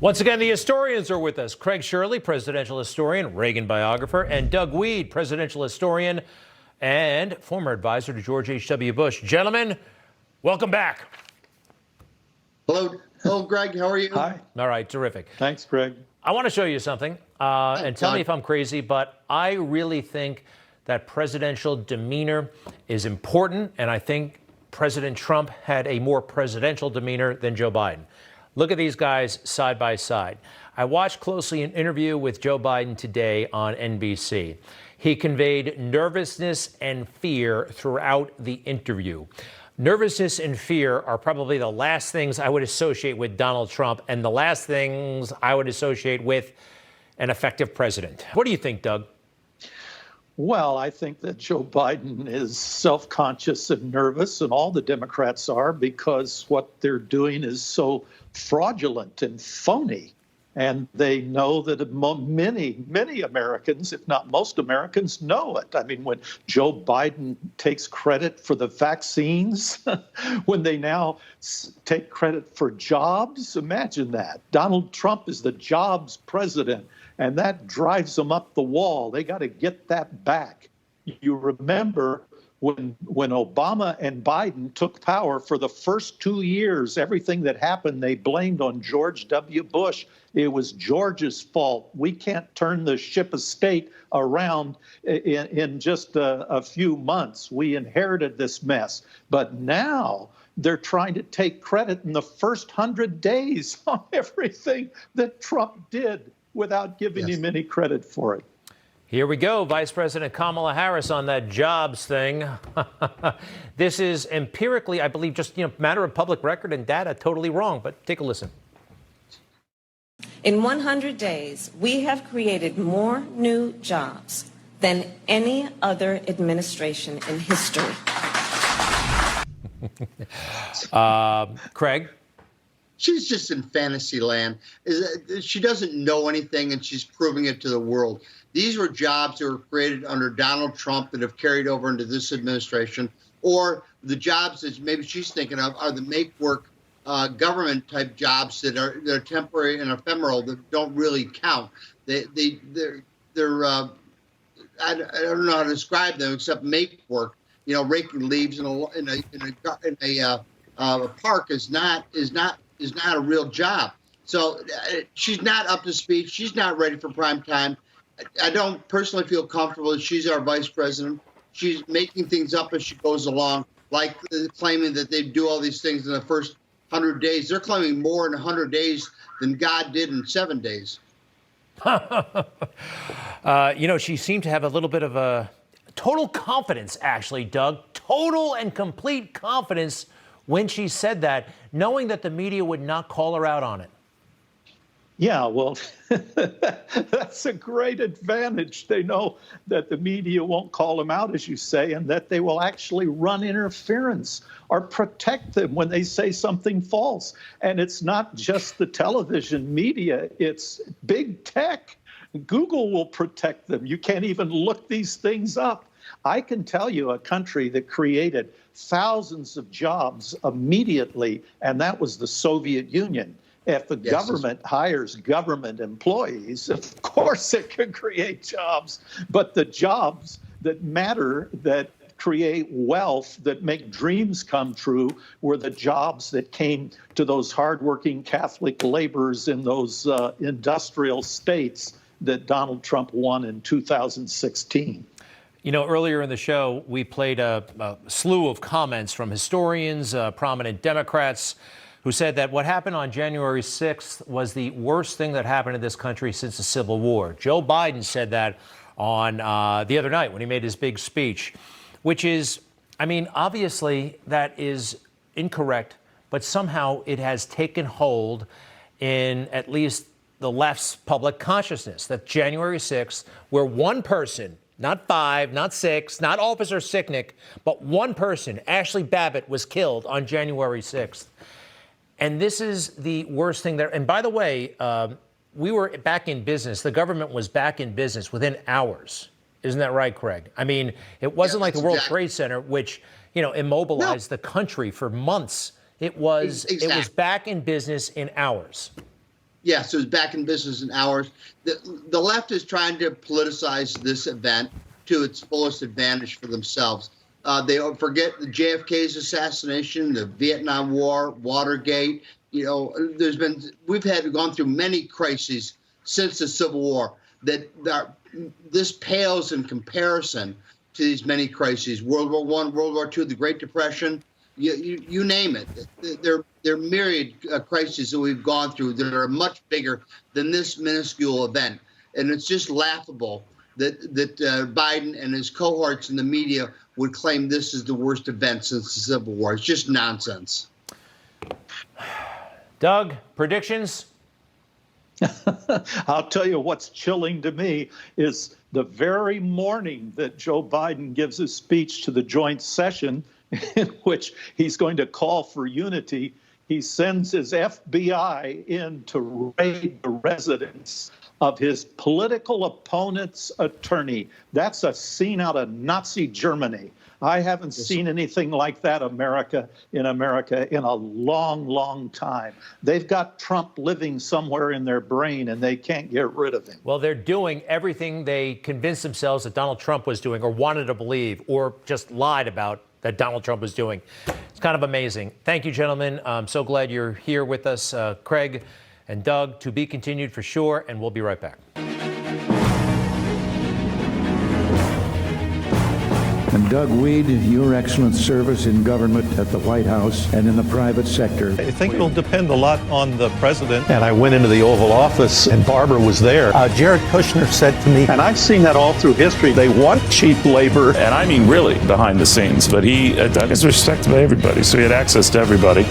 Once again, the historians are with us. Craig Shirley, presidential historian, Reagan biographer, and Doug Weed, presidential historian and former advisor to George H.W. Bush. Gentlemen, welcome back. Hello. Hello, Greg. How are you? Hi. All right, terrific. Thanks, Greg. I want to show you something, and tell me if I'm crazy, but I really think that presidential demeanor is important, and I think President Trump had a more presidential demeanor than Joe Biden. Look at these guys side by side. I watched closely an interview with Joe Biden today on NBC. He conveyed nervousness and fear throughout the interview. Nervousness and fear are probably the last things I would associate with Donald Trump and the last things I would associate with an effective president. What do you think, Doug? Well, I think that Joe Biden is self-conscious and nervous, and all the Democrats are, because what they're doing is so fraudulent and phony. And they know that many Americans, if not most Americans, know it. I mean, when Joe Biden takes credit for the vaccines, when they now take credit for jobs, imagine that. Donald Trump is the jobs president, and that drives them up the wall. They got to get that back. You remember when Obama and Biden took power, for the first 2 years, everything that happened, they blamed on George W. Bush. It was George's fault. We can't turn the ship of state around in just a few months. We inherited this mess. But now they're trying to take credit in the first 100 days on everything that Trump did without giving him any credit for it. Here we go, Vice President Kamala Harris on that jobs thing. This is empirically, I believe, just matter of public record and data, totally wrong. But take a listen. In 100 days, we have created more new jobs than any other administration in history. Craig? She's just in fantasy land. She doesn't know anything, and she's proving it to the world. These were jobs that were created under Donald Trump that have carried over into this administration, or the jobs that maybe she's thinking of are the make-work government type jobs they're temporary and ephemeral, that don't really count. They're I don't know how to describe them except make work. You know, raking leaves in a park is not a real job. So she's not up to speed. She's not ready for prime time. I don't personally feel comfortable that she's our vice president. She's making things up as she goes along, like claiming that they do all these things in the first 100 days. They're claiming more in 100 days than God did in 7 days. She seemed to have a little bit of a total confidence, actually, Doug. Total and complete confidence when she said that, knowing that the media would not call her out on it. Yeah, well, that's a great advantage. They know that the media won't call them out, as you say, and that they will actually run interference or protect them when they say something false. And it's not just the television media, it's big tech. Google will protect them. You can't even look these things up. I can tell you a country that created thousands of jobs immediately, and that was the Soviet Union. If the government hires government employees, of course it can create jobs. But the jobs that matter, that create wealth, that make dreams come true, were the jobs that came to those hardworking Catholic laborers in those industrial states that Donald Trump won in 2016. You know, earlier in the show, we played a slew of comments from historians, prominent Democrats, who said that what happened on January 6th was the worst thing that happened in this country since the Civil War. Joe Biden said that on the other night when he made his big speech, which is, I mean, obviously that is incorrect, but somehow it has taken hold in at least the left's public consciousness, that January 6th, where one person, not 5, not 6, not Officer Sicknick, but one person, Ashley Babbitt, was killed on January 6th. And this is the worst thing there. And by the way, we were back in business. The government was back in business within hours. Isn't that right, Craig? I mean, it wasn't like the World Trade Center, which, immobilized the country for months. It was back in business in hours. Yes, it was back in business in hours. The left is trying to politicize this event to its fullest advantage for themselves. They forget the JFK's assassination, the Vietnam War, Watergate. You know, we've gone through many crises since the Civil War this pales in comparison to these many crises. World War I, World War II, the Great Depression, you name it. There are myriad crises that we've gone through that are much bigger than this minuscule event. And it's just laughable that Biden and his cohorts in the media would claim this is the worst event since the Civil War. It's just nonsense. Doug, predictions? I'll tell you what's chilling to me is the very morning that Joe Biden gives his speech to the joint session in which he's going to call for unity, he sends his FBI in to raid the residence of his political opponent's attorney. That's a scene out of Nazi Germany. I haven't seen anything like that in America in a long, long time. They've got Trump living somewhere in their brain, and they can't get rid of him. Well, they're doing everything they convinced themselves that Donald Trump was doing or wanted to believe or just lied about that Donald Trump was doing. It's kind of amazing. Thank you, gentlemen. I'm so glad you're here with us. Craig and Doug, to be continued for sure, and we'll be right back. And Doug Weed, your excellent service in government at the White House and in the private sector. I think it'll depend a lot on the president. And I went into the Oval Office and Barbara was there. Jared Kushner said to me, and I've seen that all through history, they want cheap labor. And I mean really behind the scenes, but he is respected by everybody. So he had access to everybody.